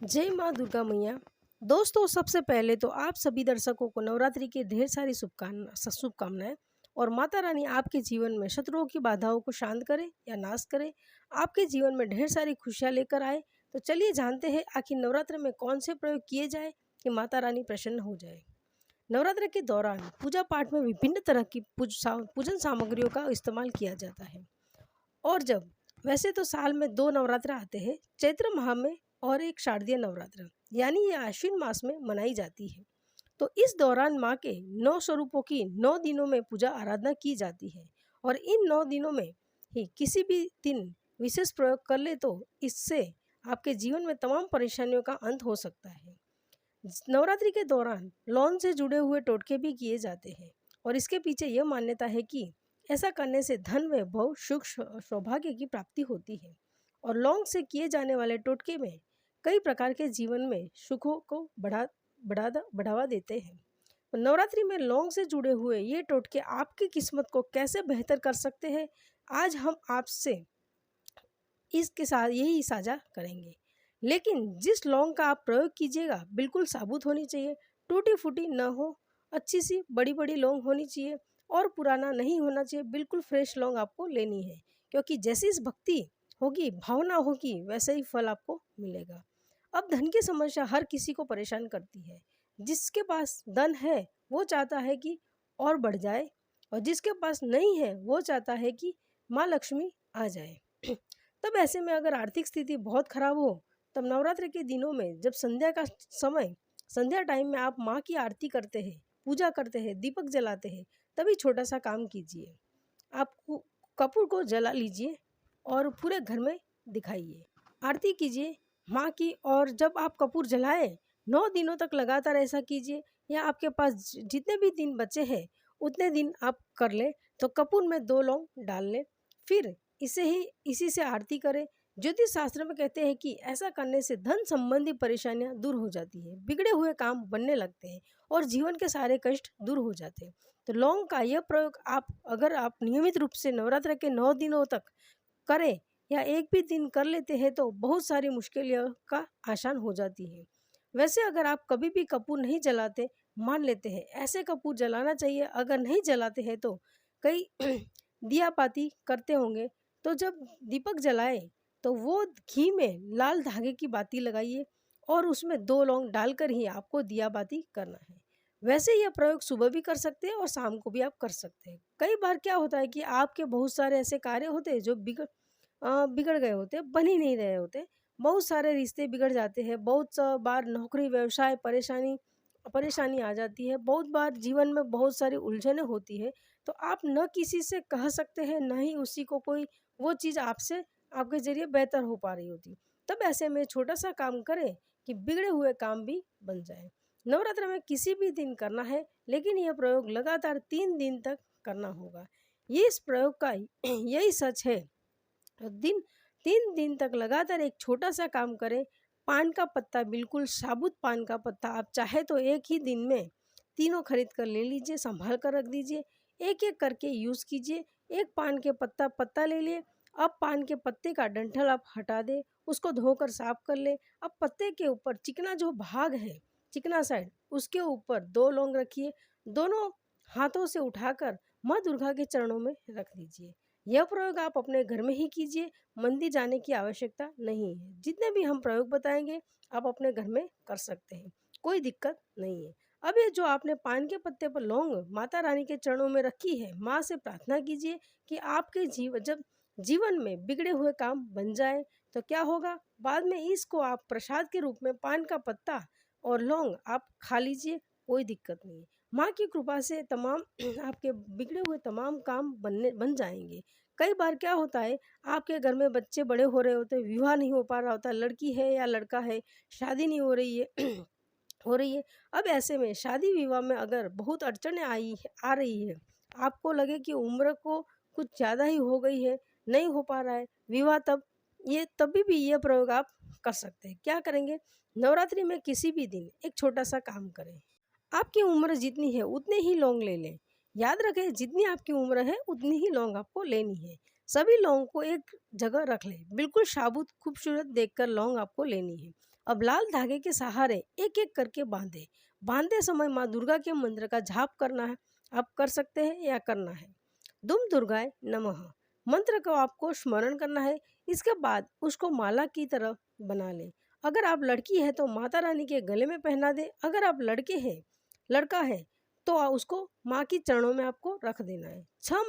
जय माँ दुर्गा मैया। दोस्तों, सबसे पहले तो आप सभी दर्शकों को नवरात्रि की ढेर सारी शुभकामनाएं। और माता रानी आपके जीवन में शत्रुओं की बाधाओं को शांत करे या नाश करे, आपके जीवन में ढेर सारी खुशियां लेकर आए। तो चलिए जानते हैं आखिर नवरात्र में कौन से प्रयोग किए जाए कि माता रानी प्रसन्न हो जाए। नवरात्र के दौरान पूजा पाठ में विभिन्न तरह की पूजन सामग्रियों का इस्तेमाल किया जाता है। और जब वैसे तो साल में दो नवरात्र आते हैं, चैत्र माह में और एक शारदीय नवरात्र, यानी ये आश्विन मास में मनाई जाती है। तो इस दौरान माँ के 9 स्वरूपों की 9 दिनों में पूजा आराधना की जाती है। और इन 9 दिनों में ही किसी भी दिन विशेष प्रयोग कर ले तो इससे आपके जीवन में तमाम परेशानियों का अंत हो सकता है। नवरात्रि के दौरान लौन से जुड़े हुए टोटके भी किए जाते हैं। और इसके पीछे यह मान्यता है कि ऐसा करने से धन वैभव सुख सौभाग्य की प्राप्ति होती है। और लौंग से किए जाने वाले टोटके में कई प्रकार के जीवन में सुखों को बढ़ावा देते हैं। तो नवरात्रि में लौंग से जुड़े हुए ये टोटके आपकी किस्मत को कैसे बेहतर कर सकते हैं, आज हम आपसे इसके साथ यही साझा करेंगे। लेकिन जिस लौंग का आप प्रयोग कीजिएगा बिल्कुल साबुत होनी चाहिए, टूटी फूटी न हो, अच्छी सी बड़ी बड़ी लौंग होनी चाहिए और पुराना नहीं होना चाहिए। बिल्कुल फ्रेश लौंग आपको लेनी है, क्योंकि जैसी इस भक्ति होगी, भावना होगी, वैसे ही फल आपको मिलेगा। अब धन की समस्या हर किसी को परेशान करती है। जिसके पास धन है वो चाहता है कि और बढ़ जाए, और जिसके पास नहीं है वो चाहता है कि माँ लक्ष्मी आ जाए। तब ऐसे में अगर आर्थिक स्थिति बहुत खराब हो, तब नवरात्र के दिनों में जब संध्या का समय, संध्या टाइम में आप माँ की आरती करते हैं, पूजा करते हैं, दीपक जलाते हैं, तभी छोटा सा काम कीजिए। आप कपूर को जला लीजिए और पूरे घर में दिखाइए, आरती कीजिए माँ की। और जब आप कपूर जलाएं 9 दिनों तक लगातार ऐसा कीजिए, या आपके पास जितने भी दिन बचे हैं उतने दिन आप कर ले। तो कपूर में 2 लौंग डाल लें, फिर इसी से आरती करें। ज्योतिष शास्त्र में कहते हैं कि ऐसा करने से धन संबंधी परेशानियां दूर हो जाती है, बिगड़े हुए काम बनने लगते हैं और जीवन के सारे कष्ट दूर हो जाते हैं। तो लौंग का यह प्रयोग अगर आप नियमित रूप से नवरात्र के 9 दिनों तक करें या एक भी दिन कर लेते हैं तो बहुत सारी मुश्किलों का आसान हो जाती है। वैसे अगर आप कभी भी कपूर नहीं जलाते, मान लेते हैं ऐसे कपूर जलाना चाहिए। अगर नहीं जलाते हैं तो कई दिया पाती करते होंगे, तो जब दीपक जलाए तो वो घी में लाल धागे की बाती लगाइए और उसमें 2 लौंग डालकर ही आपको दिया बाती करना है। वैसे यह प्रयोग सुबह भी कर सकते हैं और शाम को भी आप कर सकते हैं। कई बार क्या होता है कि आपके बहुत सारे ऐसे कार्य होते हैं जो बिगड़ गए होते, बन ही नहीं रहे होते। बहुत सारे रिश्ते बिगड़ जाते हैं, बहुत सा बार नौकरी व्यवसाय परेशानी आ जाती है, बहुत बार जीवन में बहुत सारी उलझनें होती है। तो आप न किसी से कह सकते हैं, न ही उसी को कोई वो चीज़ आपसे आपके ज़रिए बेहतर हो पा रही होती। तब ऐसे में छोटा सा काम करें कि बिगड़े हुए काम भी बन जाए। नवरात्र में किसी भी दिन करना है, लेकिन यह प्रयोग लगातार 3 दिन तक करना होगा। ये इस प्रयोग का यही सच है। दिन 3 दिन तक लगातार एक छोटा सा काम करें। पान का पत्ता, बिल्कुल साबुत पान का पत्ता आप चाहे तो एक ही दिन में तीनों खरीद कर ले लीजिए, संभाल कर रख दीजिए, एक एक करके यूज़ कीजिए। एक पान के पत्ता ले लिए। अब पान के पत्ते का डंठल आप हटा दें, उसको धोकर साफ कर ले। अब पत्ते के ऊपर चिकना जो भाग है, चिकना साइड, उसके ऊपर 2 लौंग रखिए। दोनों हाथों से उठाकर माँ दुर्गा के चरणों में रख दीजिए। यह प्रयोग आप अपने घर में ही कीजिए, मंदिर जाने की आवश्यकता नहीं है। जितने भी हम प्रयोग बताएंगे आप अपने घर में कर सकते हैं, कोई दिक्कत नहीं है। अब ये जो आपने पान के पत्ते पर लौंग माता रानी के चरणों में रखी है, माँ से प्रार्थना कीजिए कि आपके जीवन में बिगड़े हुए काम बन जाए। तो क्या होगा, बाद में इसको आप प्रसाद के रूप में पान का पत्ता और लौंग आप खा लीजिए, कोई दिक्कत नहीं है। माँ की कृपा से तमाम आपके बिगड़े हुए तमाम काम बन जाएंगे। कई बार क्या होता है, आपके घर में बच्चे बड़े हो रहे होते, विवाह नहीं हो पा रहा होता, लड़की है या लड़का है, शादी नहीं हो रही है हो रही है। अब ऐसे में शादी विवाह में अगर बहुत अड़चनें आ रही है, आपको लगे कि उम्र को कुछ ज़्यादा ही हो गई है, नहीं हो पा रहा है विवाह, तभी भी ये प्रयोग आप कर सकते हैं। क्या करेंगे, नवरात्रि में किसी भी दिन एक छोटा सा काम करें। आपकी उम्र जितनी है उतने ही लौंग ले लें। याद रखें, जितनी आपकी उम्र है उतनी ही लौंग आपको लेनी है। सभी लौंग को एक जगह रख लें, बिल्कुल साबुत खूबसूरत देखकर लौंग आपको लेनी है। अब लाल धागे के सहारे एक एक करके बांधते समय माँ दुर्गा के मंत्र का जाप करना है। आप कर सकते हैं या करना है। दुम दुर्गाय नमः मंत्र को आपको स्मरण करना है। इसके बाद उसको माला की तरह बना लें। अगर आप लड़की है तो माता रानी के गले में पहना दें। अगर आप लड़का है तो उसको माँ की चरणों में आपको रख देना है। 6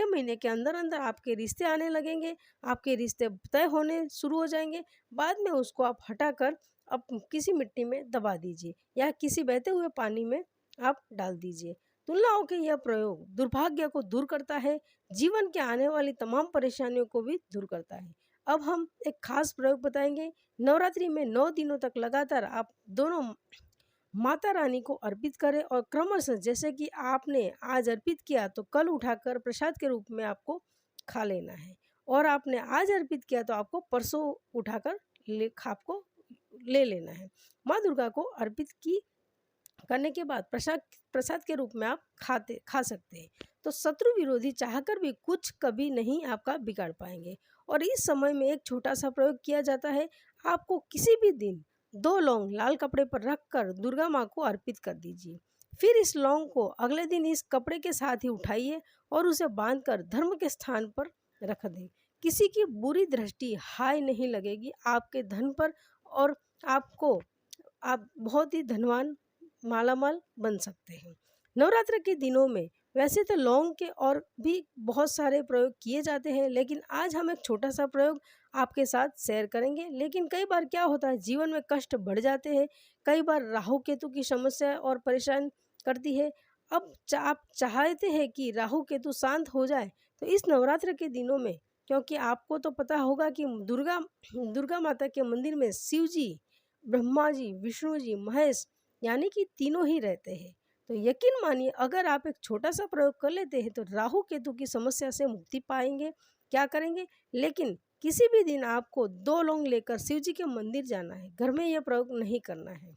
महीने के अंदर अंदर आपके रिश्ते आने लगेंगे। आपके रिश्ते तय होने शुरू हो जाएंगे। बाद में उसको आप हटाकर अब किसी मिट्टी में दबा दीजिए या किसी बहते हुए पानी में आप डाल दीजिए। तुलनाओं के यह प्रयोग दुर्भाग्य को दूर करता है, जीवन के आने वाली तमाम परेशानियों को भी दूर करता है। अब हम एक खास प्रयोग बताएंगे। नवरात्रि में 9 दिनों तक लगातार आप दोनों माता रानी को अर्पित करें और क्रमशः जैसे कि आपने आज अर्पित किया तो कल उठाकर प्रसाद के रूप में आपको खा लेना है, और आपने आज अर्पित किया तो आपको परसों उठाकर आपको ले लेना है। माँ दुर्गा को अर्पित करने के बाद प्रसाद के रूप में आप खा सकते हैं। तो शत्रु विरोधी चाहकर भी कुछ कभी नहीं आपका बिगाड़ पाएंगे। और इस समय में एक छोटा सा प्रयोग किया जाता है। आपको किसी भी दिन 2 लौंग लाल कपड़े पर रखकर दुर्गा माँ को अर्पित कर दीजिए। फिर इस लौंग को अगले दिन इस कपड़े के साथ ही उठाइए और उसे बांधकर धर्म के स्थान पर रख दें। किसी की बुरी दृष्टि हाय नहीं लगेगी आपके धन पर, और आप बहुत ही धनवान मालामाल बन सकते हैं। नवरात्र के दिनों में वैसे तो लौंग के और भी बहुत सारे प्रयोग किए जाते हैं, लेकिन आज हम एक छोटा सा प्रयोग आपके साथ शेयर करेंगे। लेकिन कई बार क्या होता है, जीवन में कष्ट बढ़ जाते हैं। कई बार राहु केतु की समस्या और परेशान करती है। अब आप चाहते हैं कि राहु केतु शांत हो जाए, तो इस नवरात्र के दिनों में, क्योंकि आपको तो पता होगा कि दुर्गा माता के मंदिर में शिव जी, ब्रह्मा जी, विष्णु जी, महेश यानी कि तीनों ही रहते हैं। तो यकीन मानिए अगर आप एक छोटा सा प्रयोग कर लेते हैं तो राहु केतु की समस्या से मुक्ति पाएंगे। क्या करेंगे, लेकिन किसी भी दिन आपको 2 लौंग लेकर शिव जी के मंदिर जाना है। घर में यह प्रयोग नहीं करना है।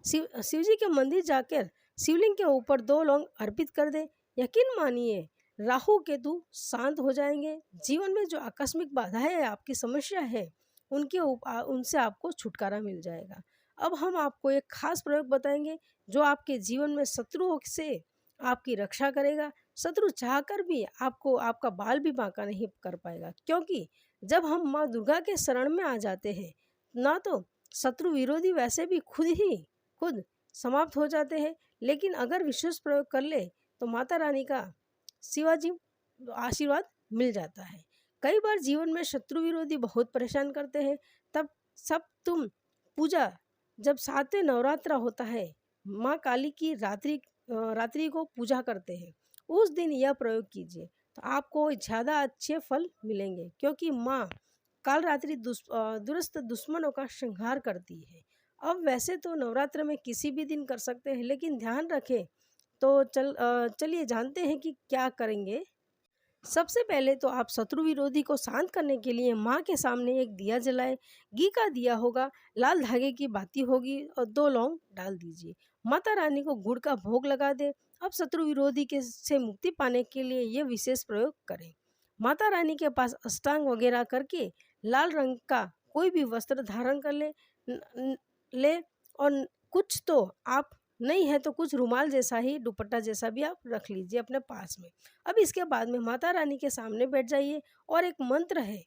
शिव जी के मंदिर जाकर शिवलिंग के ऊपर 2 लौंग अर्पित कर दे। यकीन मानिए राहु केतु शांत हो जाएंगे। जीवन में जो आकस्मिक बाधाएं आपकी समस्या है उनसे आपको छुटकारा मिल जाएगा। अब हम आपको एक खास प्रयोग बताएंगे जो आपके जीवन में शत्रुओं से आपकी रक्षा करेगा। शत्रु चाहकर भी आपका बाल भी बांका नहीं कर पाएगा, क्योंकि जब हम माँ दुर्गा के शरण में आ जाते हैं ना, तो शत्रु विरोधी वैसे भी खुद समाप्त हो जाते हैं। लेकिन अगर विशेष प्रयोग कर ले तो माता रानी का शिवाजी आशीर्वाद मिल जाता है। कई बार जीवन में शत्रु विरोधी बहुत परेशान करते हैं। तब तुम पूजा जब 7वें नवरात्र होता है, माँ काली की रात्रि को पूजा करते हैं, उस दिन यह प्रयोग कीजिए तो आपको ज़्यादा अच्छे फल मिलेंगे, क्योंकि माँ काल रात्रि दुष्ट दुश्मनों का संहार करती है। अब वैसे तो नवरात्र में किसी भी दिन कर सकते हैं, लेकिन ध्यान रखें तो चलिए जानते हैं कि क्या करेंगे। सबसे पहले तो आप शत्रु विरोधी को शांत करने के लिए माँ के सामने एक दिया जलाए। घी का दिया होगा, लाल धागे की बाती होगी और 2 लौंग डाल दीजिए। माता रानी को गुड़ का भोग लगा दे। अब शत्रु विरोधी से मुक्ति पाने के लिए ये विशेष प्रयोग करें। माता रानी के पास अष्टांग वगैरह करके लाल रंग का कोई भी वस्त्र धारण कर ले और कुछ तो आप नहीं है तो कुछ रुमाल जैसा ही, दुपट्टा जैसा भी आप रख लीजिए अपने पास में। अब इसके बाद में माता रानी के सामने बैठ जाइए और एक मंत्र है,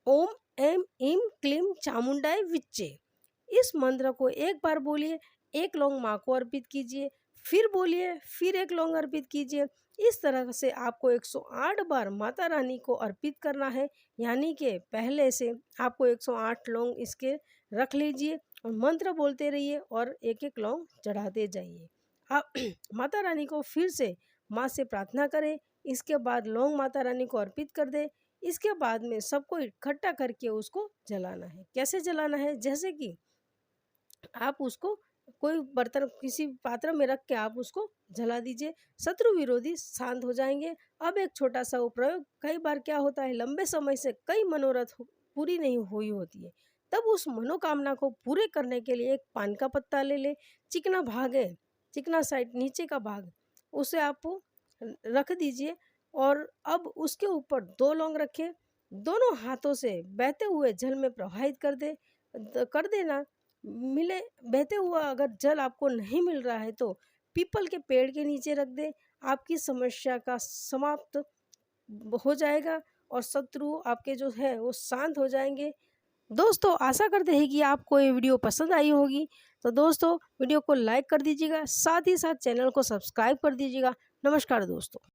ओम ऐम ईम क्लीम चामुंडाय विच्चे। इस मंत्र को एक बार बोलिए, 1 लौंग माँ को अर्पित कीजिए, फिर बोलिए, फिर 1 लौंग अर्पित कीजिए। इस तरह से आपको 108 बार माता रानी को अर्पित करना है। यानी कि पहले से आपको 108 लौंग इसके रख लीजिए और मंत्र बोलते रहिए और 1-1 लौंग चढ़ाते जाइए। आप माता रानी को फिर से माँ से प्रार्थना करें। इसके बाद लौंग माता रानी को अर्पित कर दे। इसके बाद में सबको इकट्ठा करके उसको जलाना है। कैसे जलाना है, जैसे कि आप उसको कोई बर्तन किसी पात्र में रख के आप उसको जला दीजिए। शत्रु विरोधी शांत हो जाएंगे। अब एक छोटा सा प्रयोग, कई बार क्या होता है, लंबे समय से कई मनोरथ पूरी नहीं हुई होती है, तब उस मनोकामना को पूरे करने के लिए एक पान का पत्ता ले ले। चिकना भाग है, चिकना साइड नीचे का भाग, उसे आप रख दीजिए और अब उसके ऊपर 2 लौंग रखें। दोनों हाथों से बहते हुए जल में प्रवाहित कर दे। कर देना। मिले बहते हुआ अगर जल आपको नहीं मिल रहा है तो पीपल के पेड़ के नीचे रख दें, आपकी समस्या का समाप्त हो जाएगा और शत्रु आपके जो है वो शांत हो जाएंगे। दोस्तों आशा करते हैं कि आपको ये वीडियो पसंद आई होगी। तो दोस्तों वीडियो को लाइक कर दीजिएगा, साथ ही साथ चैनल को सब्सक्राइब कर दीजिएगा। नमस्कार दोस्तों।